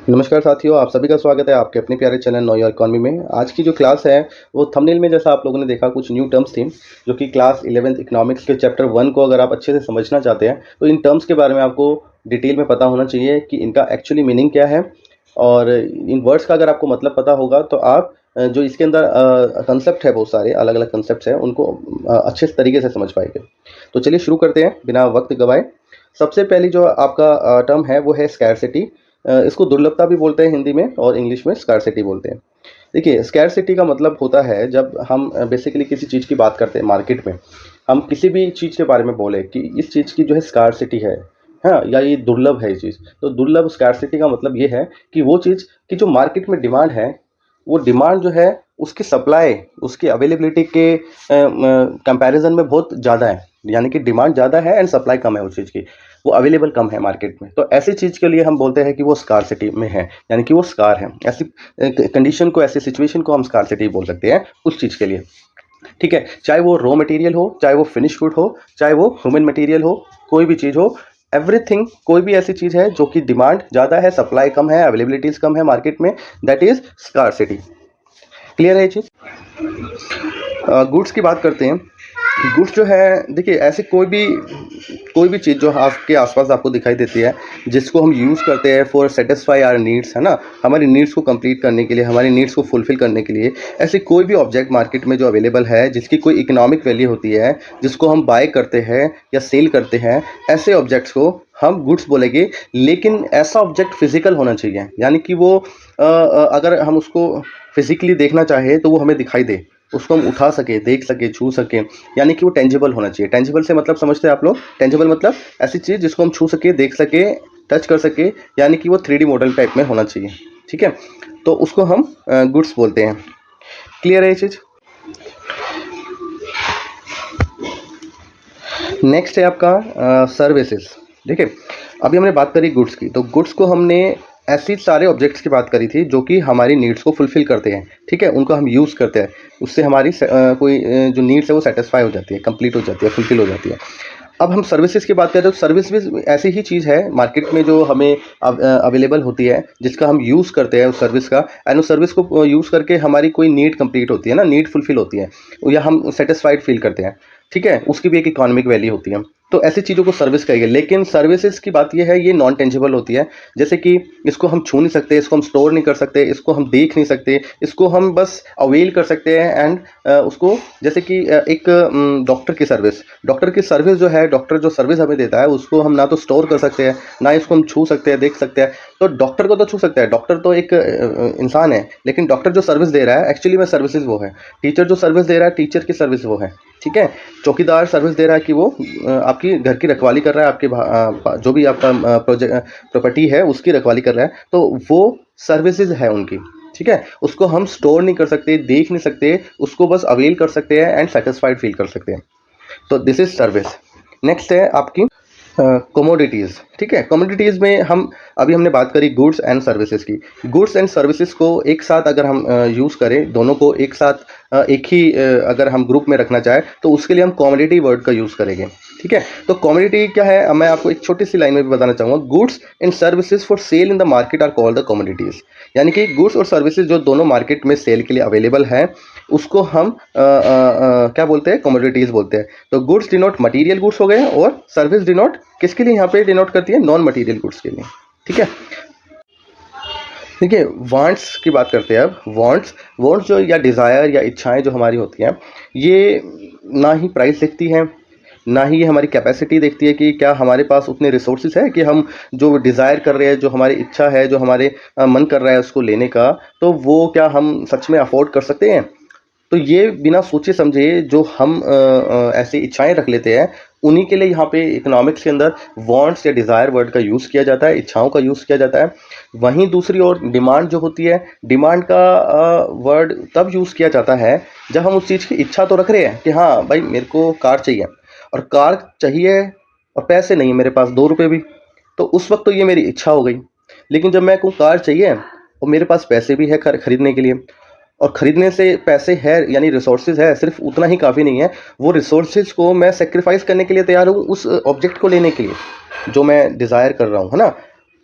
नमस्कार साथियों, आप सभी का स्वागत है आपके अपने प्यारे चैनल नो योर इकोनॉमी में। आज की जो क्लास है वो थंबनेल में जैसा आप लोगों ने देखा कुछ न्यू टर्म्स थी जो कि क्लास 11th इकोनॉमिक्स के चैप्टर 1 को अगर आप अच्छे से समझना चाहते हैं तो इन टर्म्स के बारे में आपको डिटेल में पता होना चाहिए कि इनका एक्चुअली मीनिंग क्या है। और इन वर्ड्स का अगर आपको मतलब पता होगा तो आप जो इसके अंदर कंसेप्ट है, बहुत सारे अलग अलग कंसेप्ट हैं, उनको अच्छे तरीके से समझ पाएंगे। तो चलिए शुरू करते हैं बिना वक्त गवाए। सबसे पहली जो आपका टर्म है वो है स्कैरसिटी। इसको दुर्लभता भी बोलते हैं हिंदी में, और इंग्लिश में स्कार्सिटी बोलते हैं। देखिए, स्कैरसिटी का मतलब होता है जब हम बेसिकली किसी चीज़ की बात करते हैं मार्केट में, हम किसी भी चीज़ के बारे में बोले कि इस चीज़ की जो है स्कार्सिटी है, हाँ, या ये दुर्लभ है ये चीज़। तो दुर्लभ स्कैरसिटी का मतलब ये है कि वो चीज़ की जो मार्केट में डिमांड है, वो डिमांड जो है उसकी सप्लाई, उसकी अवेलेबिलिटी के कंपैरिजन में बहुत ज़्यादा है। यानी कि डिमांड ज़्यादा है एंड सप्लाई कम है उस चीज़ की, वो अवेलेबल कम है मार्केट में। तो ऐसी चीज़ के लिए हम बोलते हैं कि वो स्कार्सिटी में है, यानी कि वो स्कार है। ऐसी कंडीशन को, ऐसी सिचुएशन को हम स्कार्सिटी बोल सकते हैं उस चीज़ के लिए। ठीक है, चाहे वो रॉ मटेरियल हो, चाहे वो फिनिश गुड हो, चाहे वो ह्यूमन मटेरियल हो, कोई भी चीज़ हो, एवरीथिंग, कोई भी ऐसी चीज़ है जो कि डिमांड ज़्यादा है, सप्लाई कम है, अवेलेबिलिटीज़ कम है मार्केट में, दैट इज़ स्कार्सिटी। क्लियर है ये चीज़? गुड्स की बात करते हैं। गुड्स जो है, देखिए, ऐसे कोई भी चीज़ जो आपके आसपास आपको दिखाई देती है जिसको हम यूज़ करते हैं फॉर सेटिस्फाई आवर नीड्स, है ना, हमारी नीड्स को कंप्लीट करने के लिए, हमारी नीड्स को फुलफिल करने के लिए, ऐसे कोई भी ऑब्जेक्ट मार्केट में जो अवेलेबल है जिसकी कोई इकोनॉमिक वैल्यू होती है, जिसको हम बाय करते हैं या सेल करते हैं, ऐसे ऑब्जेक्ट्स को हम गुड्स बोलेंगे। लेकिन ऐसा ऑब्जेक्ट फिजिकल होना चाहिए, यानी कि वो अगर हम उसको फिजिकली देखना चाहे तो वो हमें दिखाई दे, उसको हम उठा सके, देख सके, छू सके, यानी कि वो टेंजिबल होना चाहिए। टेंजिबल से मतलब समझते हैं आप लोग? टेंजिबल मतलब ऐसी चीज़ जिसको हम छू सके, देख सके, टच कर सके, यानी कि वो 3D मॉडल टाइप में होना चाहिए। ठीक है, तो उसको हम गुड्स बोलते हैं। क्लियर है ये चीज़? नेक्स्ट है आपका सर्विसेज। देखिए, अभी हमने बात करी गुड्स की, तो गुड्स को हमने ऐसी सारे ऑब्जेक्ट्स की बात करी थी जो कि हमारी नीड्स को फुलफिल करते हैं। ठीक है, उनको हम यूज़ करते हैं, उससे हमारी कोई जो नीड्स है वो सेटिस्फाई हो जाती है, कंप्लीट हो जाती है, फुलफिल हो जाती है। अब हम सर्विसेज की बात करें तो सर्विस भी ऐसी ही चीज़ है मार्केट में जो हमें अवेलेबल होती है, जिसका हम यूज़ करते हैं उस सर्विस का, एंड उस सर्विस को यूज़ करके हमारी कोई नीड कंप्लीट होती है ना, नीड फुलफिल होती है, या हम सेटिस्फाइड फील करते हैं। ठीक है, उसकी भी एक इकोनॉमिक वैल्यू होती है। तो ऐसी चीज़ों को सर्विस कहेंगे। लेकिन सर्विसेज की बात यह है, ये नॉन टेंजिबल होती है। जैसे कि इसको हम छू नहीं सकते, इसको हम स्टोर नहीं कर सकते, इसको हम देख नहीं सकते, इसको हम बस अवेल कर सकते हैं। एंड उसको, जैसे कि एक डॉक्टर की सर्विस जो है, डॉक्टर जो सर्विस हमें देता है, उसको हम ना तो स्टोर कर सकते हैं, ना इसको हम छू सकते हैं, देख सकते हैं। तो डॉक्टर को तो छू सकते हैं, डॉक्टर तो एक इंसान है, लेकिन डॉक्टर जो सर्विस दे रहा है एक्चुअली में सर्विसेज वो है। टीचर जो सर्विस दे रहा है, टीचर की सर्विस वो है। ठीक है, चौकीदार सर्विस दे रहा है कि वो आपकी घर की रखवाली कर रहा है, आपके जो भी आपका प्रोजेक्ट प्रॉपर्टी है उसकी रखवाली कर रहा है, तो वो सर्विसेज है उनकी। ठीक है, उसको हम स्टोर नहीं कर सकते, देख नहीं सकते, उसको बस अवेल कर सकते हैं एंड सेटिस्फाइड फील कर सकते हैं। तो दिस इज सर्विस। नेक्स्ट है आपकी कमोडिटीज़। ठीक है, कमोडिटीज़ में हमने बात करी गुड्स एंड सर्विसेज की। गुड्स एंड सर्विसेज को एक साथ अगर हम यूज़ करें, दोनों को एक साथ एक ही अगर हम ग्रुप में रखना चाहें तो उसके लिए हम कमोडिटी वर्ड का यूज़ करेंगे। ठीक है, तो कमोडिटी क्या है, मैं आपको एक छोटी सी लाइन में भी बताना चाहूँगा। Goods and services for sale in the market are called the commodities. यानी कि गुड्स और सर्विसेज जो दोनों मार्केट में सेल के लिए अवेलेबल है, उसको हम क्या बोलते हैं, कमोडिटीज़ बोलते हैं। तो गुड्स डिनोट मटीरियल गुड्स हो गए, और सर्विस डिनोट किसके लिए यहाँ पे डिनोट करती है, नॉन मटीरियल गुड्स के लिए। ठीक है, देखिए, वांट्स की बात करते हैं अब। वांट्स जो, या डिज़ायर या इच्छाएं जो हमारी होती हैं, ये ना ही प्राइस देखती हैं, ना ही ये हमारी कैपेसिटी देखती है कि क्या हमारे पास उतने रिसोर्सेज है कि हम जो डिज़ायर कर रहे हैं, जो हमारी इच्छा है, जो हमारे मन कर रहा है उसको लेने का, तो वो क्या हम सच में अफोर्ड कर सकते हैं। तो ये बिना सोचे समझे जो हम ऐसी इच्छाएं रख लेते हैं, उन्हीं के लिए यहाँ पे इकोनॉमिक्स के अंदर वांट्स या डिज़ायर वर्ड का यूज़ किया जाता है, इच्छाओं का यूज़ किया जाता है। वहीं दूसरी ओर डिमांड जो होती है, डिमांड का वर्ड तब यूज़ किया जाता है जब हम उस चीज़ की इच्छा तो रख रहे हैं कि हाँ भाई, मेरे को कार चाहिए, और कार चाहिए और पैसे नहीं है मेरे पास 2 रुपये भी, तो उस वक्त तो ये मेरी इच्छा हो गई। लेकिन जब मैं कहूँ कार चाहिए और मेरे पास पैसे भी है खरीदने के लिए, और ख़रीदने से पैसे है, यानी रिसोर्सेज है, सिर्फ उतना ही काफ़ी नहीं है, वो रिसोर्सेज को मैं सेक्रीफाइस करने के लिए तैयार हूँ उस ऑब्जेक्ट को लेने के लिए जो मैं डिज़ायर कर रहा हूँ, है ना।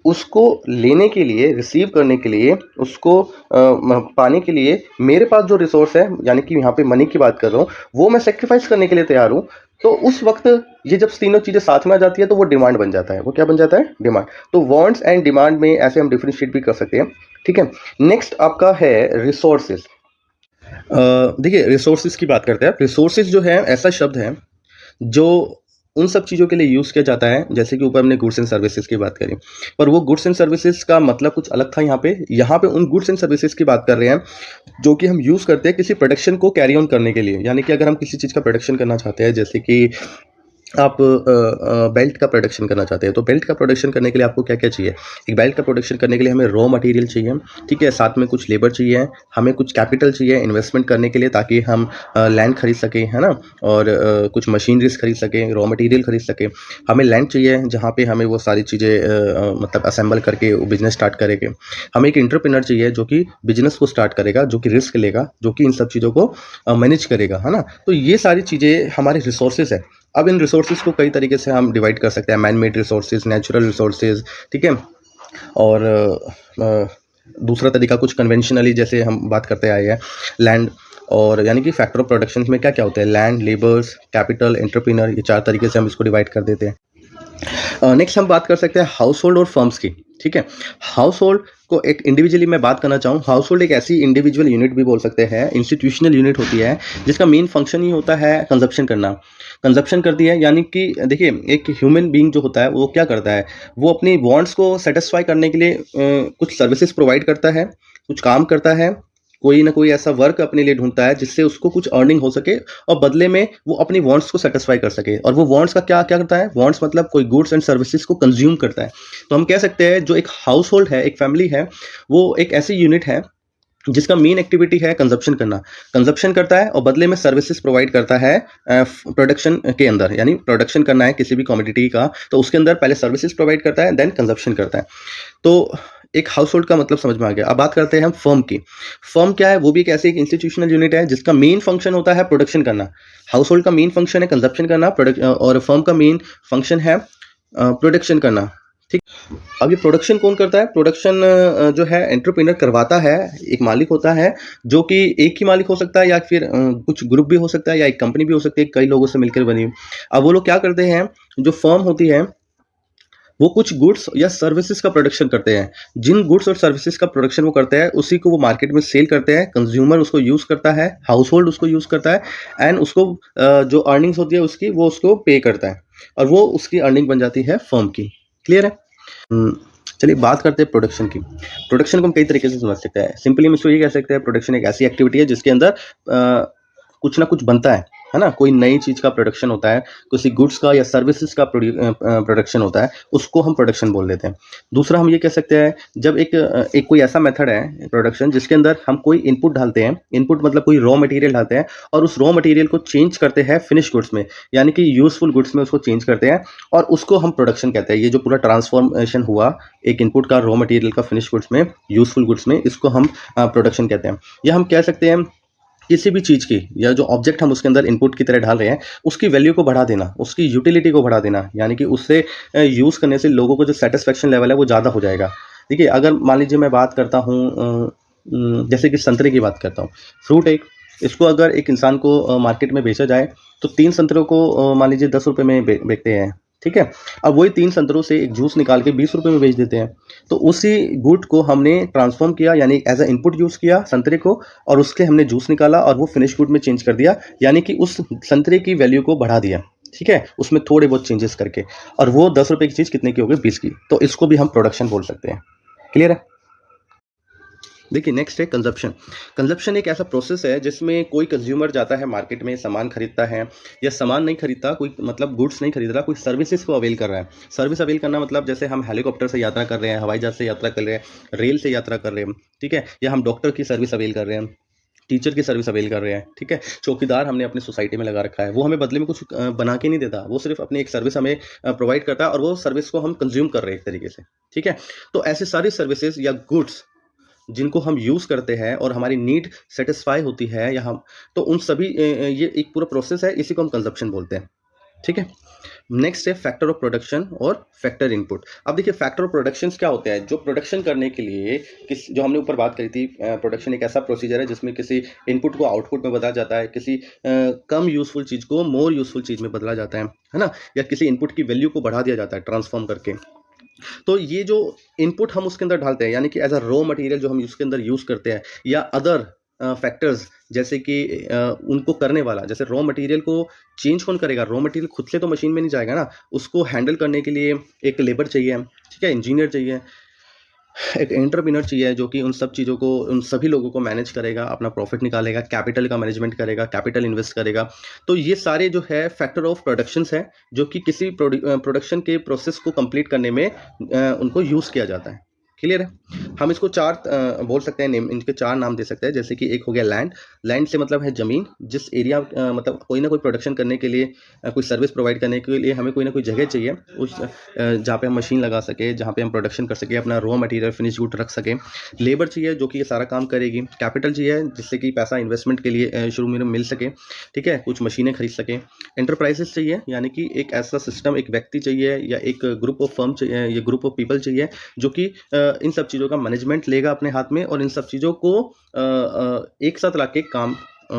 उसको लेने के लिए, रिसीव करने के लिए, उसको पाने के लिए मेरे पास जो रिसोर्स है, यानी कि यहाँ पे मनी की बात कर रहा हूँ, वो मैं सेक्रीफाइस करने के लिए तैयार हूँ। तो उस वक्त ये जब तीनों चीज़ें साथ में आ जाती है तो वो डिमांड बन जाता है। वो क्या बन जाता है? डिमांड। तो वांट्स एंड डिमांड में ऐसे हम डिफरेंशिएट भी कर सकते हैं। ठीक है, नेक्स्ट आपका है रिसोर्सेज। देखिए, रिसोर्सेज की बात करते हैं। रिसोर्सेज जो है ऐसा शब्द है जो उन सब चीज़ों के लिए यूज़ किया जाता है, जैसे कि ऊपर हमने गुड्स एंड सर्विसेज की बात करी, पर वो गुड्स एंड सर्विसेज का मतलब कुछ अलग था। यहाँ पे उन गुड्स एंड सर्विसेज की बात कर रहे हैं जो कि हम यूज़ करते हैं किसी प्रोडक्शन को कैरी ऑन करने के लिए। यानी कि अगर हम किसी चीज़ का प्रोडक्शन करना चाहते हैं, जैसे कि आप बेल्ट का प्रोडक्शन करना चाहते हैं, तो बेल्ट का प्रोडक्शन करने के लिए आपको क्या क्या चाहिए? एक बेल्ट का प्रोडक्शन करने के लिए हमें रॉ मटेरियल चाहिए, ठीक है, साथ में कुछ लेबर चाहिए, हमें कुछ कैपिटल चाहिए इन्वेस्टमेंट करने के लिए, ताकि हम लैंड खरीद सकें, है ना, और कुछ मशीनरीज खरीद सकें, रॉ मटेरियल खरीद सकें। हमें लैंड चाहिए जहाँ पे हमें वो सारी चीज़ें मतलब असेंबल करके बिजनेस स्टार्ट करेंगे। हमें एक एंटरप्रेन्योर चाहिए जो कि बिजनेस को स्टार्ट करेगा, जो कि रिस्क लेगा, जो कि इन सब चीज़ों को मैनेज करेगा, है ना। तो ये सारी चीज़ें हमारे रिसोर्सेज है। अब इन रिसोर्सेज को कई तरीके से हम डिवाइड कर सकते हैं, man made resources, natural resources, ठीक है, और दूसरा तरीका कुछ कन्वेंशनली जैसे हम बात करते आए हैं, लैंड, और यानी कि फैक्टर ऑफ प्रोडक्शन में क्या क्या होता है, लैंड, लेबर्स, कैपिटल, एंटरप्रेन्योर, ये चार तरीके से हम इसको डिवाइड कर देते हैं। नेक्स्ट हम बात कर सकते हैं हाउस होल्ड और फर्म्स की। ठीक है, हाउस होल्ड को एक इंडिविजुअली मैं बात करना चाहूँ, हाउस होल्ड एक ऐसी इंडिविजुअल यूनिट भी बोल सकते हैं, इंस्टीट्यूशनल यूनिट होती है, जिसका मेन फंक्शन ही होता है कंजप्शन करना। कंजप्शन करती है, यानी कि देखिए, एक ह्यूमन बीइंग जो होता है वो क्या करता है, वो अपनी वांट्स को सेटिस्फाई करने के लिए कुछ सर्विसेज प्रोवाइड करता है, कुछ काम करता है, कोई ना कोई ऐसा वर्क अपने लिए ढूंढता है जिससे उसको कुछ अर्निंग हो सके और बदले में वो अपनी वांट्स को सेटिस्फाई कर सके। और वो वांट्स का क्या क्या करता है? वांट्स मतलब कोई गुड्स एंड सर्विसेज को कंज्यूम करता है। तो हम कह सकते हैं जो एक हाउस होल्ड है, एक फैमिली है, वो एक ऐसी यूनिट है जिसका मेन एक्टिविटी है कंजप्शन करना। कंजप्शन करता है और बदले में सर्विसेज प्रोवाइड करता है प्रोडक्शन के अंदर, यानी प्रोडक्शन करना है किसी भी कमोडिटी का, तो उसके अंदर पहले सर्विसेज प्रोवाइड करता है, देन कंजप्शन करता है। तो एक हाउस होल्ड का मतलब समझ में आ गया। अब बात करते हैं हम फर्म की। फर्म क्या है? वो भी एक ऐसी एक इंस्टीट्यूशनल यूनिट है जिसका मेन फंक्शन होता है प्रोडक्शन करना। हाउस होल्ड का मेन फंक्शन है कंजप्शन करना, और फर्म का मेन फंक्शन है प्रोडक्शन करना। ठीक, अब ये प्रोडक्शन कौन करता है? प्रोडक्शन जो है एंटरप्रेन्योर करवाता है, एक मालिक होता है, जो कि एक ही मालिक हो सकता है या फिर कुछ ग्रुप भी हो सकता है या एक कंपनी भी हो सकती है, कई लोगों से मिलकर बनी। अब वो लोग क्या करते हैं, जो फर्म होती है वो कुछ गुड्स या सर्विसेज का प्रोडक्शन करते हैं। जिन गुड्स और सर्विसेज का प्रोडक्शन वो करते हैं उसी को वो मार्केट में सेल करते हैं, कंज्यूमर उसको यूज़ करता है, हाउस होल्ड उसको यूज़ करता है, एंड उसको जो अर्निंग्स होती है उसकी, वो उसको पे करता है, और वो उसकी अर्निंग बन जाती है फर्म की। क्लियर है? चलिए बात करते हैं प्रोडक्शन की। प्रोडक्शन को हम कई तरीके से समझ सकते हैं। सिंपली हम इसको ये कह सकते हैं, प्रोडक्शन एक ऐसी एक्टिविटी है जिसके अंदर कुछ ना कुछ बनता है ना, कोई नई चीज़ का प्रोडक्शन होता है, किसी गुड्स का या सर्विसेज का प्रोडक्शन होता है, उसको हम प्रोडक्शन बोल देते हैं। दूसरा हम ये कह सकते हैं, जब एक कोई ऐसा मेथड है प्रोडक्शन जिसके अंदर हम कोई इनपुट डालते हैं, इनपुट मतलब कोई रॉ मटेरियल डालते हैं, और उस रॉ मटेरियल को चेंज करते हैं फिनिश गुड्स में, यानी कि यूजफुल गुड्स में उसको चेंज करते हैं, और उसको हम प्रोडक्शन कहते हैं। ये जो पूरा ट्रांसफॉर्मेशन हुआ एक इनपुट का रॉ मटेरियल का फिनिश गुड्स में, यूजफुल गुड्स में, इसको हम प्रोडक्शन कहते हैं। या हम कह सकते हैं किसी भी चीज़ की, या जो ऑब्जेक्ट हम उसके अंदर इनपुट की तरह डाल रहे हैं, उसकी वैल्यू को बढ़ा देना, उसकी यूटिलिटी को बढ़ा देना, यानी कि उससे यूज़ करने से लोगों को जो सेटिस्फेक्शन लेवल है वो ज़्यादा हो जाएगा। देखिए, अगर मान लीजिए मैं बात करता हूँ जैसे कि संतरे की बात करता हूँ, फ्रूट एक, इसको अगर एक इंसान को मार्केट में बेचा जाए तो 3 संतरों को मान लीजिए 10 रुपये में बेचते हैं, ठीक है। अब वही 3 संतरों से एक जूस निकाल के 20 रुपये में बेच देते हैं। तो उसी गुड को हमने ट्रांसफॉर्म किया, यानी एज अ इनपुट यूज़ किया संतरे को, और उसके हमने जूस निकाला और वो फिनिश गुड में चेंज कर दिया, यानी कि उस संतरे की वैल्यू को बढ़ा दिया, ठीक है, उसमें थोड़े बहुत चेंजेस करके, और वो 10 रुपये की चीज़ कितने की हो गई? 20 की। तो इसको भी हम प्रोडक्शन बोल सकते हैं। क्लियर है? देखिए, नेक्स्ट है कंजप्शन। कंजप्शन एक ऐसा प्रोसेस है जिसमें कोई कंज्यूमर जाता है मार्केट में, सामान खरीदता है, या सामान नहीं खरीदता, कोई मतलब गुड्स नहीं खरीद रहा, कोई सर्विसेज को अवेल कर रहा है। सर्विस अवेल करना मतलब जैसे हम हेलीकॉप्टर से यात्रा कर रहे हैं, हवाई जहाज से यात्रा कर रहे हैं, रेल से यात्रा कर रहे हैं, ठीक है, या हम डॉक्टर की सर्विस अवेल कर रहे हैं, टीचर की सर्विस अवेल कर रहे हैं, ठीक है, चौकीदार हमने अपनी सोसाइटी में लगा रखा है, वो हमें बदले में कुछ बना के नहीं देता, वो सिर्फ अपनी एक सर्विस हमें प्रोवाइड करता है, और वो सर्विस को हम कंज्यूम कर रहे हैं एक तरीके से, ठीक है। तो ऐसे सारी सर्विसेज या गुड्स जिनको हम यूज़ करते हैं और हमारी नीड सेटिस्फाई होती है, या हम, तो उन सभी ये एक पूरा प्रोसेस है, इसी को हम कंजप्शन बोलते हैं, ठीक है। नेक्स्ट है फैक्टर ऑफ प्रोडक्शन और फैक्टर इनपुट। अब देखिए फैक्टर ऑफ प्रोडक्शंस क्या होते हैं, जो प्रोडक्शन करने के लिए जो हमने ऊपर बात करी थी, प्रोडक्शन एक ऐसा प्रोसीजर है जिसमें किसी इनपुट को आउटपुट में बदला जाता है, किसी कम यूजफुल चीज़ को मोर यूजफुल चीज़ में बदला जाता है ना, या किसी इनपुट की वैल्यू को बढ़ा दिया जाता है ट्रांसफॉर्म करके। तो ये जो इनपुट हम उसके अंदर डालते हैं, यानी कि एज अ रॉ मटेरियल जो हम उसके अंदर यूज़ करते हैं, या अदर फैक्टर्स जैसे कि उनको करने वाला, जैसे रॉ मटेरियल को चेंज कौन करेगा, रॉ मटेरियल खुद से तो मशीन में नहीं जाएगा ना, उसको हैंडल करने के लिए एक लेबर चाहिए, ठीक है, इंजीनियर चाहिए, एक एंटरप्रेन्योर चाहिए जो कि उन सब चीज़ों को, उन सभी लोगों को मैनेज करेगा, अपना प्रॉफिट निकालेगा, कैपिटल का मैनेजमेंट करेगा, कैपिटल इन्वेस्ट करेगा। तो ये सारे जो है फैक्टर ऑफ प्रोडक्शंस है जो कि किसी प्रोडक्शन के प्रोसेस को कंप्लीट करने में उनको यूज़ किया जाता है। क्लियर है? हम इसको चार बोल सकते हैं, नेम इनके चार नाम दे सकते हैं। जैसे कि एक हो गया लैंड। लैंड से मतलब है ज़मीन, जिस एरिया मतलब कोई ना कोई प्रोडक्शन करने के लिए, कोई सर्विस प्रोवाइड करने के लिए हमें कोई ना कोई जगह चाहिए, उस जहाँ पे हम मशीन लगा सके, जहाँ पे हम प्रोडक्शन कर सके, अपना रॉ मटेरियल फिनिश गुड रख सकें। लेबर चाहिए जो कि ये सारा काम करेगी। कैपिटल चाहिए जिससे कि पैसा इन्वेस्टमेंट के लिए शुरू में मिल सके, ठीक है, कुछ मशीनें खरीद सकें। एंटरप्राइजेस चाहिए, यानी कि एक ऐसा सिस्टम, एक व्यक्ति चाहिए या एक ग्रुप ऑफ फर्म चाहिए, ये ग्रुप ऑफ पीपल चाहिए जो कि इन सब चीज़ों का मैनेजमेंट लेगा अपने हाथ में और इन सब चीज़ों को एक साथ ला के काम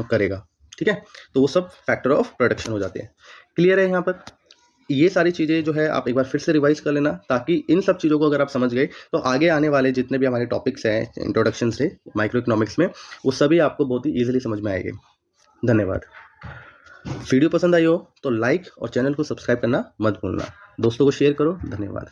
करेगा, ठीक है। तो वो सब फैक्टर ऑफ प्रोडक्शन हो जाते हैं। क्लियर है यहाँ पर? ये सारी चीज़ें जो है आप एक बार फिर से रिवाइज कर लेना, ताकि इन सब चीज़ों को अगर आप समझ गए तो आगे आने वाले जितने भी हमारे टॉपिक्स हैं इंट्रोडक्शन से माइक्रो इकोनॉमिक्स में, वो सभी आपको बहुत ही ईजिली समझ में आएंगे। धन्यवाद। वीडियो पसंद आई हो तो लाइक और चैनल को सब्सक्राइब करना मत भूलना। दोस्तों को शेयर करो। धन्यवाद।